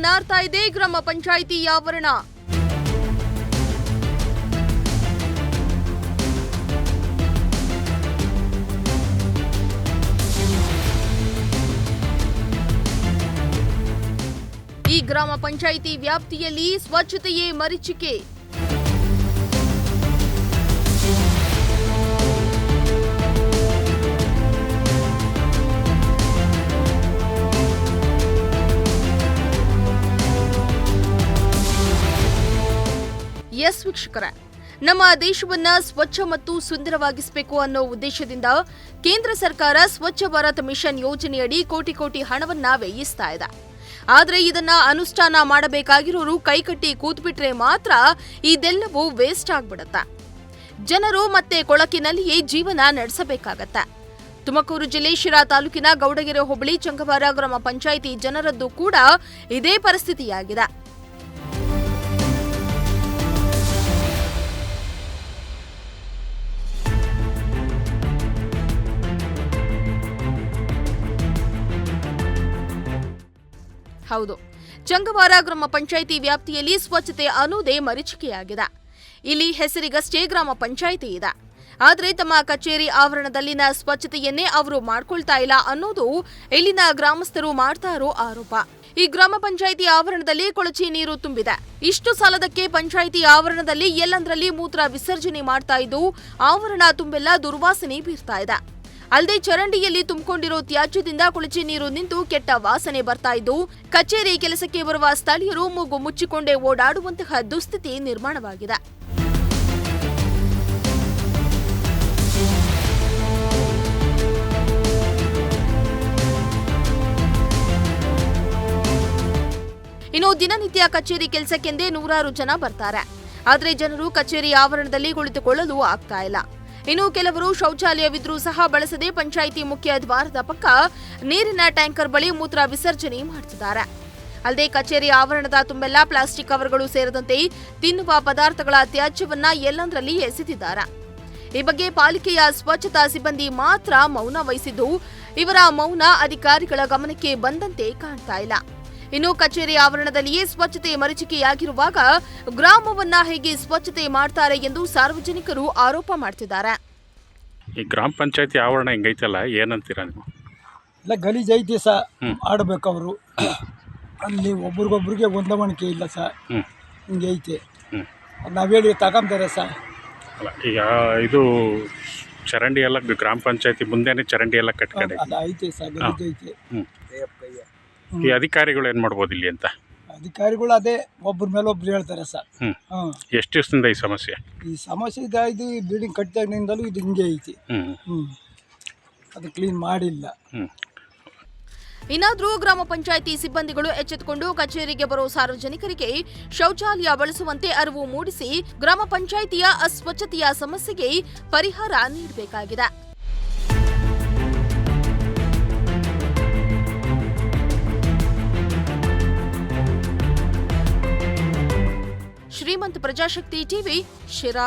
ನಾರ್ತಾ ಇದೆ ಗ್ರಾಮ ಪಂಚಾಯಿತಿ ಆವರಣ. ಈ ಗ್ರಾಮ ಪಂಚಾಯಿತಿ ವ್ಯಾಪ್ತಿಯಲ್ಲಿ ಸ್ವಚ್ಛತೆಯೇ ಮರೀಚಿಕೆ. ಎಸ್ ವೀಕ್ಷಕರೇ, ನಮ್ಮ ದೇಶವನ್ನ ಸ್ವಚ್ಛ ಮತ್ತು ಸುಂದರವಾಗಿಸಬೇಕು ಅನ್ನೋ ಉದ್ದೇಶದಿಂದ ಕೇಂದ್ರ ಸರ್ಕಾರ ಸ್ವಚ್ಛ ಭಾರತ್ ಮಿಷನ್ ಯೋಜನೆಯಡಿ ಕೋಟಿ ಹಣವನ್ನ ವ್ಯಯಿಸ್ತಾ ಇದೆ. ಆದರೆ ಇದನ್ನ ಅನುಷ್ಠಾನ ಮಾಡಬೇಕಾಗಿರೋರು ಕೈಕಟ್ಟಿ ಕೂತ್ಬಿಟ್ರೆ ಮಾತ್ರ ಇದೆಲ್ಲವೂ ವೇಸ್ಟ್ ಆಗ್ಬಿಡತ್ತೆ. ಜನರು ಮತ್ತೆ ಕೊಳಕಿನಲ್ಲಿಯೇ ಜೀವನ ನಡೆಸಬೇಕಾಗತ್ತೆ. ತುಮಕೂರು ಜಿಲ್ಲೆ ಶಿರಾ ತಾಲೂಕಿನ ಗೌಡಗೆರೆ ಹೋಬಳಿ ಚಂಗವಾರ ಗ್ರಾಮ ಪಂಚಾಯಿತಿ ಜನರದ್ದು ಕೂಡ ಇದೇ ಪರಿಸ್ಥಿತಿಯಾಗಿದೆ. ಹೌದು, ಚಂಗವಾರ ಗ್ರಾಮ ಪಂಚಾಯಿತಿ ವ್ಯಾಪ್ತಿಯಲ್ಲಿ ಸ್ವಚ್ಛತೆ ಅನ್ನೋದೇ ಮರೀಚಿಕೆಯಾಗಿದೆ. ಇಲ್ಲಿ ಹೆಸರಿಗಷ್ಟೇ ಗ್ರಾಮ ಪಂಚಾಯಿತಿ ಇದೆ. ಆದರೆ ತಮ್ಮ ಕಚೇರಿ ಆವರಣದಲ್ಲಿನ ಸ್ವಚ್ಛತೆಯನ್ನೇ ಅವರು ಮಾಡ್ಕೊಳ್ತಾ ಇಲ್ಲ ಅನ್ನೋದು ಇಲ್ಲಿನ ಗ್ರಾಮಸ್ಥರು ಮಾಡ್ತಾ ಇರೋ ಆರೋಪ. ಈ ಗ್ರಾಮ ಪಂಚಾಯಿತಿ ಆವರಣದಲ್ಲಿ ಕೊಳಚೆ ನೀರು ತುಂಬಿದೆ. ಇಷ್ಟು ಸಾಲದಕ್ಕೆ ಪಂಚಾಯಿತಿ ಆವರಣದಲ್ಲಿ ಎಲ್ಲಂದ್ರಲ್ಲಿ ಮೂತ್ರ ವಿಸರ್ಜನೆ ಮಾಡ್ತಾ ಇದ್ದು ಆವರಣ ತುಂಬೆಲ್ಲ ದುರ್ವಾಸನೆ ಬೀರ್ತಾ ಇದೆ. ಅಲ್ಲದೆ ಚರಂಡಿಯಲ್ಲಿ ತುಂಬಿಕೊಂಡಿರೋ ತ್ಯಾಜ್ಯದಿಂದ ಕೊಳಚೆ ನೀರು ನಿಂತು ಕೆಟ್ಟ ವಾಸನೆ ಬರ್ತಾ ಇದ್ದು ಕಚೇರಿ ಕೆಲಸಕ್ಕೆ ಬರುವ ಸ್ಥಳೀಯರು ಮೂಗು ಮುಚ್ಚಿಕೊಂಡೇ ಓಡಾಡುವಂತಹ ದುಸ್ಥಿತಿ ನಿರ್ಮಾಣವಾಗಿದೆ. ಇನ್ನು ದಿನನಿತ್ಯ ಕಚೇರಿ ಕೆಲಸಕ್ಕೆಂದೇ ನೂರಾರು ಜನ ಬರ್ತಾರೆ. ಆದರೆ ಜನರು ಕಚೇರಿ ಆವರಣದಲ್ಲಿ ಕುಳಿತುಕೊಳ್ಳಲು ಆಗ್ತಾ ಇಲ್ಲ. ಇನ್ನು ಕೆಲವರು ಶೌಚಾಲಯವಿದ್ರೂ ಸಹ ಬಳಸದೆ ಪಂಚಾಯಿತಿ ಮುಖ್ಯ ದ್ವಾರದ ಪಕ್ಕ ನೀರಿನ ಟ್ಯಾಂಕರ್ ಬಳಿ ಮೂತ್ರ ವಿಸರ್ಜನೆ ಮಾಡುತ್ತಿದ್ದಾರೆ. ಅಲ್ಲದೆ ಕಚೇರಿ ಆವರಣದ ತುಂಬೆಲ್ಲ ಪ್ಲಾಸ್ಟಿಕ್ ಕವರ್ಗಳು ಸೇರಿದಂತೆ ತಿನ್ನುವ ಪದಾರ್ಥಗಳ ತ್ಯಾಜ್ಯವನ್ನ ಎಲ್ಲಂದ್ರಲ್ಲಿ ಎಸೆದಿದ್ದಾರೆ. ಈ ಬಗ್ಗೆ ಪಾಲಿಕೆಯ ಸ್ವಚ್ಛತಾ ಸಿಬ್ಬಂದಿ ಮಾತ್ರ ಮೌನ ವಹಿಸಿದ್ದು ಇವರ ಮೌನ ಅಧಿಕಾರಿಗಳ ಗಮನಕ್ಕೆ ಬಂದಂತೆ ಕಾಣ್ತಾ ಇಲ್ಲ. ಇನ್ನು ಕಚೇರಿ ಆವರಣದಲ್ಲಿಯೇ ಸ್ವಚ್ಛತೆ ಮರೀಚಿಕೆಯಾಗಿರುವಾಗ ಗ್ರಾಮವನ್ನ ಹೇಗೆ ಸ್ವಚ್ಛತೆ ಮಾಡ್ತಾರೆ ಎಂದು ಸಾರ್ವಜನಿಕರು ಆರೋಪ ಮಾಡ್ತಿದ್ದಾರೆ. ಈ ಗ್ರಾಮ ಪಂಚಾಯತಿ ಆವರಣ ಹೆಂಗೈತಲ್ಲ, ಏನಂತೀರಾ ನೀವು? ಎಲ್ಲ ಗಲೀಜ್ ಐತಿ ಸಹ ಆಡಬೇಕು ಅವರು. ಅಲ್ಲಿ ಒಬ್ರಿಗೊಬ್ರಿಗೆ ಹೊಂದಾಣಿಕೆ ಇಲ್ಲ ಸರ್, ಹಿಂಗೆ ಐತೆ. ನಾವು ಹೇಳಿ ತಗೊಂತಾರೆ ಸರ್. ಅಲ್ಲ, ಈಗ ಇದು ಚರಂಡಿ ಎಲ್ಲ ಗ್ರಾಮ ಪಂಚಾಯತಿ ಮುಂದೆನೇ ಚರಂಡಿ ಎಲ್ಲ ಕಟ್ಕಡೆ ಅದು ಐತೆ ಸರ್, ಗಲೀಜ್ ಐತೆ. ಈ ಅಧಿಕಾರಿಗಳು ಏನು ಮಾಡ್ಬೋದು ಇಲ್ಲಿ ಅಂತ? ಅಧಿಕಾರಿಗಳು ಅದೇ ಒಬ್ಬರ ಮೇಲೆ ಒಬ್ರು ಹೇಳ್ತಾರೆ ಸರ್. ಎಷ್ಟು ದಿವಸದಿಂದ ಈ ಸಮಸ್ಯೆ ಇದಾಯ್ತು. ಬಿಲ್ಡಿಂಗ್ ಕಟ್ಟಿದಾಗಿನಿಂದಲೂ ಇದು ಹಿಂಗೆ ಐತಿ. ಅದು ಕ್ಲೀನ್ ಮಾಡಿಲ್ಲ. ಇನ್ನಾದರೂ ಗ್ರಾಮ ಪಂಚಾಯಿತಿ ಸಿಬ್ಬಂದಿಗಳು ಎಚ್ಚೆತ್ತುಕೊಂಡು ಕಚೇರಿಗೆ ಬರೋ ಸಾರ್ವಜನಿಕರಿಗೆ ಶೌಚಾಲಯ ಬಳಸುವಂತೆ ಅರಿವು ಮೂಡಿಸಿ ಗ್ರಾಮ ಪಂಚಾಯಿತಿಯ ಅಸ್ವಚ್ಛತೆಯ ಸಮಸ್ಯೆಗೆ ಪರಿಹಾರ ನೀಡಬೇಕಾಗಿದೆ. ಶ್ರೀಮಂತ ಪ್ರಜಾಶಕ್ತಿ ಟಿವಿ, ಶಿರಾ.